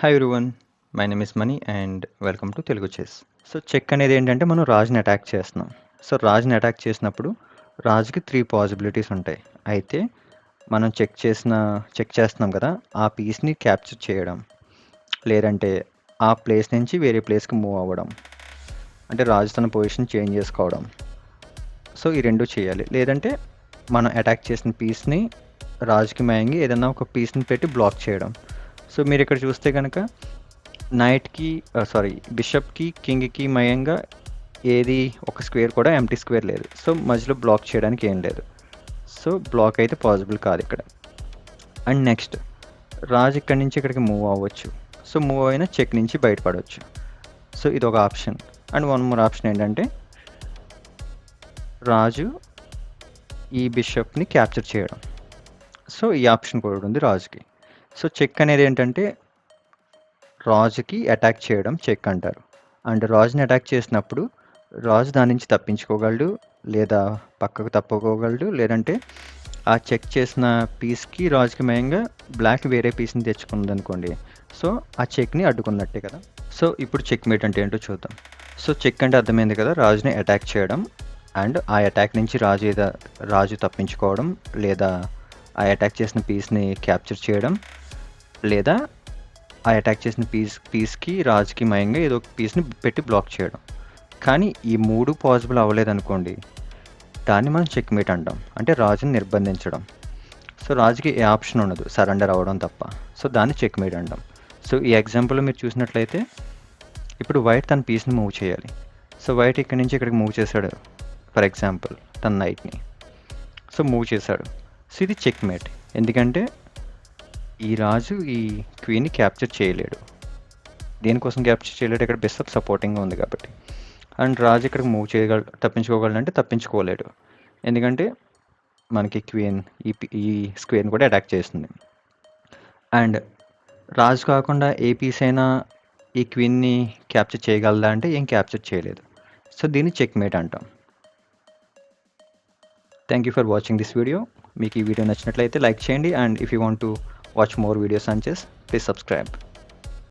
Hi everyone, my name is Mani and welcome to Telugu chess. So chess అనేది ఏంటంటే మనం రాజుని అటాక్ చేస్తున్నాం. సో రాజుని అటాక్ చేసినప్పుడు రాజుకి 3 పాసిబిలిటీస్ ఉంటాయి. అయితే మనం చెక్ చేస్తున్నాం కదా, ఆ పీస్ని క్యాప్చర్ చేయడం, లేదంటే ఆ ప్లేస్ నుంచి వేరే ప్లేస్కి మూవ్ అవ్వడం, అంటే రాజు తన పొజిషన్ చేంజ్ చేసుకోవడం. సో ఈ రెండు చేయాలి. లేదంటే మనం అటాక్ చేసిన పీస్ని రాజుకి మయంగి ఏదైనా ఒక పీస్ని పెట్టి బ్లాక్ చేయడం. సో మీరు ఇక్కడ చూస్తే కనుక నైట్కి బిషప్కి కింగ్కి మయంగా ఏది ఒక స్క్వేర్ కూడా ఎంటీ స్క్వేర్ లేదు. సో మధ్యలో బ్లాక్ చేయడానికి ఏం లేదు. సో బ్లాక్ అయితే పాసిబుల్ కాదు ఇక్కడ. అండ్ నెక్స్ట్ రాజు ఇక్కడి నుంచి ఇక్కడికి మూవ్ అవ్వచ్చు. సో మూవ్ అయినా చెక్ నుంచి బయటపడవచ్చు. సో ఇది ఒక option. And one more option ఏంటంటే రాజు ఈ బిషప్ని క్యాప్చర్ చేయడం. సో ఈ ఆప్షన్ కూడా ఉంది రాజుకి. సో చెక్ అనేది ఏంటంటే రాజుకి అటాక్ చేయడం చెక్ అంటారు. అండ్ రాజుని అటాక్ చేసినప్పుడు రాజు దాని నుంచి తప్పించుకోగలడు, లేదా పక్కకు తప్పుకోగలడు, లేదంటే ఆ చెక్ చేసిన పీస్కి రాజుకి మయంగా బ్లాక్ వేరే పీస్ని తెచ్చుకుందనుకోండి, సో ఆ చెక్ని అడ్డుకున్నట్టే కదా. సో ఇప్పుడు చెక్ మేట్ అంటే ఏంటో చూద్దాం. సో చెక్ అంటే అర్థమైంది కదా, రాజుని అటాక్ చేయడం అండ్ ఆ అటాక్ నుంచి రాజు తప్పించుకోవడం, లేదా ఆ అటాక్ చేసిన పీస్ని క్యాప్చర్ చేయడం, లేదా ఆ అటాక్ చేసిన పీస్కి రాజుకి మయంగా ఏదో ఒక పీస్ని పెట్టి బ్లాక్ చేయడం. కానీ ఈ 3 పాసిబుల్ అవ్వలేదనుకోండి, దాన్ని మనం చెక్ మేట్ అంటాం. అంటే రాజుని నిర్బంధించడం. సో రాజుకి ఏ ఆప్షన్ ఉండదు సరెండర్ అవ్వడం తప్ప. సో దాన్ని చెక్ మేట్ అంటాం. సో ఈ ఎగ్జాంపుల్లో మీరు చూసినట్లయితే ఇప్పుడు వైట్ తన పీస్ని మూవ్ చేయాలి. సో వైట్ ఇక్కడి నుంచి ఇక్కడికి మూవ్ చేశాడు, ఫర్ ఎగ్జాంపుల్ తన నైట్ని. సో మూవ్ చేశాడు. సో ఇది చెక్ మేట్. ఎందుకంటే ఈ రాజు ఈ క్వీన్ని క్యాప్చర్ చేయలేడు. దేనికోసం క్యాప్చర్ చేయలేడు? ఇక్కడ బిషప్ సపోర్టింగ్గా ఉంది కాబట్టి. అండ్ రాజు ఇక్కడికి మూవ్ తప్పించుకోగలడంటే తప్పించుకోలేడు. ఎందుకంటే మనకి క్వీన్ ఈ స్క్వేర్ని కూడా అటాక్ చేస్తుంది. అండ్ రాజు కాకుండా ఏ పీస్ అయినా ఈ క్వీన్ని క్యాప్చర్ చేయగలదా అంటే ఏం క్యాప్చర్ చేయలేదు. సో దీన్ని చెక్ మేట్ అంటాం. Thank you for watching this video. మీకు ఈ వీడియో నచ్చినట్లయితే లైక్ చేయండి. And if you want to watch more videos on chess, please subscribe.